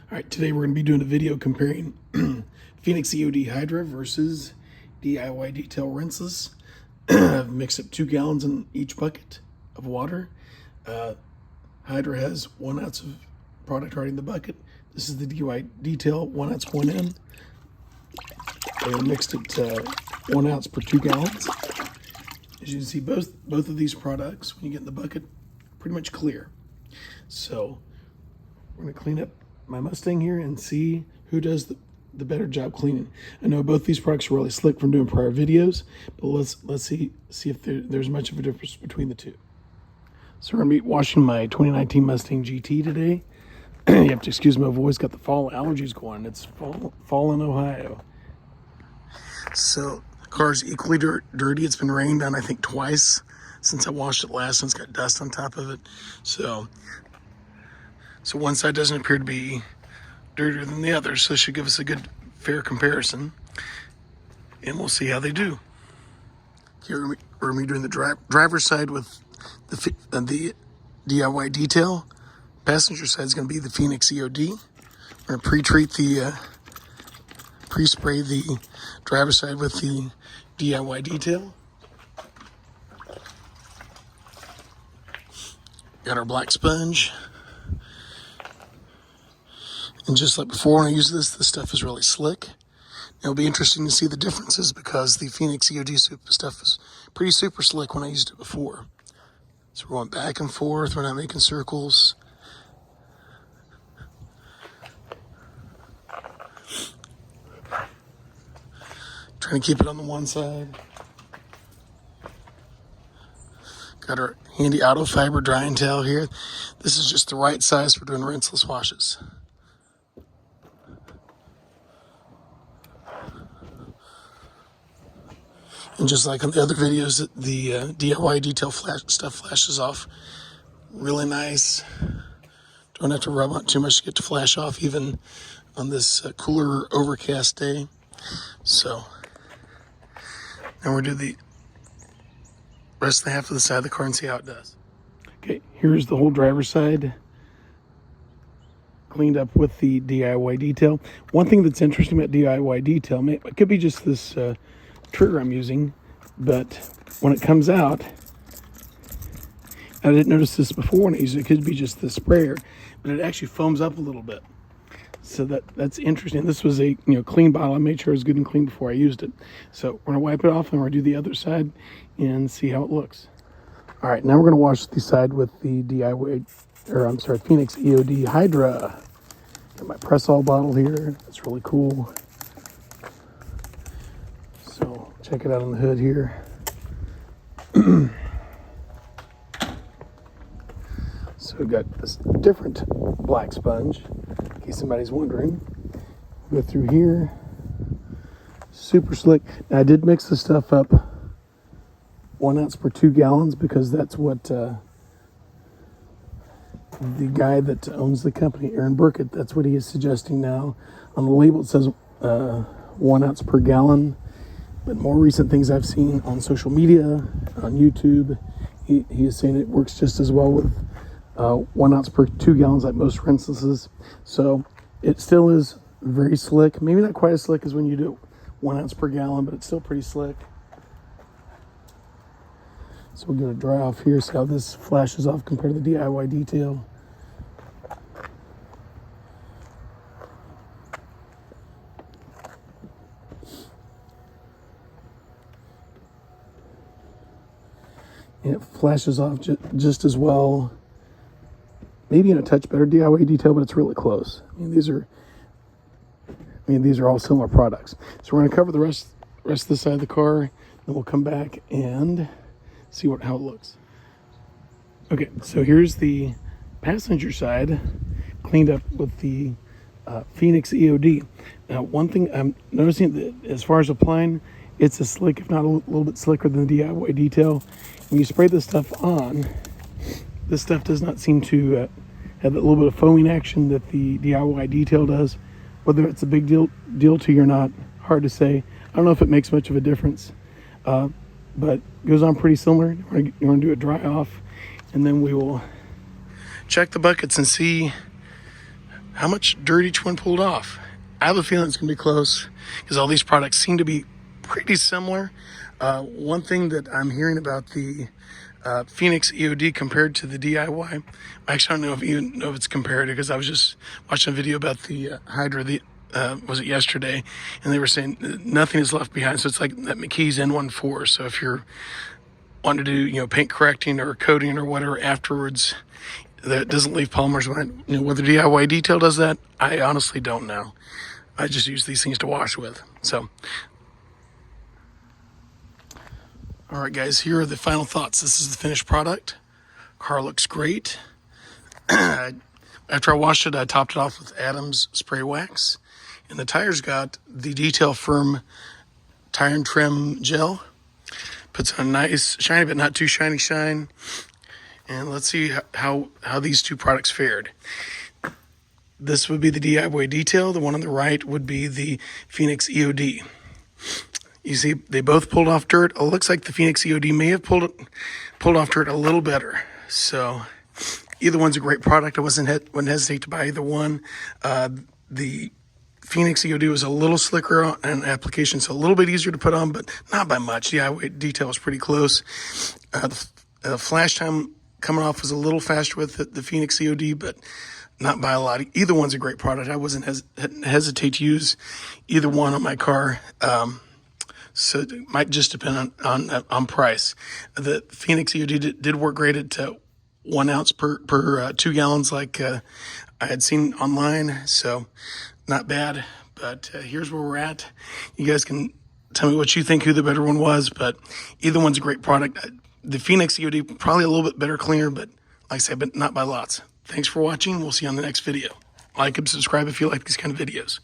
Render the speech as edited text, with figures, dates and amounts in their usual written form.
All right, today we're going to be doing a video comparing Phoenix EOD Hydra versus DIY Detail Rinseless. I've mixed up 2 gallons in each bucket of water. Hydra has 1 ounce of product already in the bucket. This is the DIY Detail, 1 ounce going in. I mixed it 1 ounce per 2 gallons. As you can see, both of these products, when you get in the bucket, pretty much clear. So we're going to clean up my Mustang here and see who does the better job cleaning. I know both these products are really slick from doing prior videos, but let's see if there's much of a difference between the two. So we're gonna be washing my 2019 Mustang GT today. You have to excuse my voice, got the fall allergies going. It's fall in Ohio. So the car's equally dirty. It's been rained on, I think, twice since I washed it last, and it's got dust on top of it. So one side doesn't appear to be dirtier than the other, so it should give us a good, fair comparison. And we'll see how they do. Here we're going to be doing the driver's side with the DIY Detail. Passenger side is going to be the Phoenix EOD. We're going to pre-spray the driver's side with the DIY Detail. Got our black sponge. And just like before, when I use this stuff is really slick. It'll be interesting to see the differences because the Phoenix EOD stuff is pretty super slick when I used it before. So we're going back and forth, we're not making circles. Trying to keep it on the one side. Got our handy auto fiber drying towel here. This is just the right size for doing rinseless washes. And just like on the other videos, the DIY Detail stuff flashes off really nice. Don't have to rub on too much to get to flash off, even on this cooler, overcast day. So now we'll do the rest of the half of the side of the car and see how it does. Okay, here's the whole driver's side cleaned up with the DIY Detail. One thing that's interesting about DIY Detail, it could be just this trigger I'm using, but when it comes out, I didn't notice this before when I used it. It could be just the sprayer, but it actually foams up a little bit. So that's interesting. This was a clean bottle. I made sure it was good and clean before I used it. So we're gonna wipe it off and we're gonna do the other side and see how it looks. All right, now we're gonna wash the side with the Phoenix EOD Hydra. Got my press-all bottle here. That's really cool. So check it out on the hood here. So we've got this different black sponge, in case somebody's wondering. Go through here. Super slick. Now I did mix the stuff up 1 ounce per 2 gallons because that's what the guy that owns the company, Aaron Burkett, that's what he is suggesting now. On the label it says 1 ounce per gallon. But more recent things I've seen on social media, on YouTube, he is saying it works just as well with 1 ounce per 2 gallons like most rinselesses. So it still is very slick. Maybe not quite as slick as when you do 1 ounce per gallon, but it's still pretty slick. So we're going to dry off here, see how this flashes off compared to the DIY Detail. And it flashes off just as well, maybe in a touch better DIY Detail, but it's really close. I mean, these are all similar products. So we're going to cover the rest of the side of the car, then we'll come back and see how it looks. Okay, so here's the passenger side cleaned up with the Phoenix EOD. Now, one thing I'm noticing that as far as applying, it's as slick, if not a little bit slicker than the DIY Detail. When you spray this stuff on, this stuff does not seem to have that little bit of foaming action that the DIY Detail does. Whether it's a big deal to you or not, hard to say. I don't know if it makes much of a difference, but it goes on pretty similar. We're going to do a dry off, and then we will check the buckets and see how much dirt each one pulled off. I have a feeling it's going to be close because all these products seem to be pretty similar. One thing that I'm hearing about the Phoenix EOD compared to the DIY, I actually don't know if it's comparative, because I was just watching a video about the Hydra, was it yesterday, and they were saying nothing is left behind. So it's like that McKee's N14. So if you're wanting to do, paint correcting or coating or whatever afterwards, that doesn't leave polymers behind. Whether DIY Detail does that, I honestly don't know. I just use these things to wash with. So, all right, guys, here are the final thoughts. This is the finished product. Car looks great. After I washed it, I topped it off with Adams spray wax. And the tires got the Detail Firm tire and trim gel. Puts on a nice shiny, but not too shiny shine. And let's see how these two products fared. This would be the DIY Detail. The one on the right would be the Phoenix EOD. You see, they both pulled off dirt. It looks like the Phoenix EOD may have pulled off dirt a little better. So either one's a great product. I wouldn't hesitate to buy either one. The Phoenix EOD was a little slicker on application, so a little bit easier to put on, but not by much. DIY Detail was pretty close. The flash time coming off was a little faster with the Phoenix EOD, but not by a lot. Either one's a great product. I wasn't hesitate to use either one on my car. So it might just depend on price. The Phoenix EOD did work great at 1 ounce per 2 gallons, like I had seen online. So not bad. But here's where we're at. You guys can tell me what you think, who the better one was. But either one's a great product. The Phoenix EOD probably a little bit better, cleaner, but like I said, but not by lots. Thanks for watching. We'll see you on the next video. Like and subscribe if you like these kind of videos.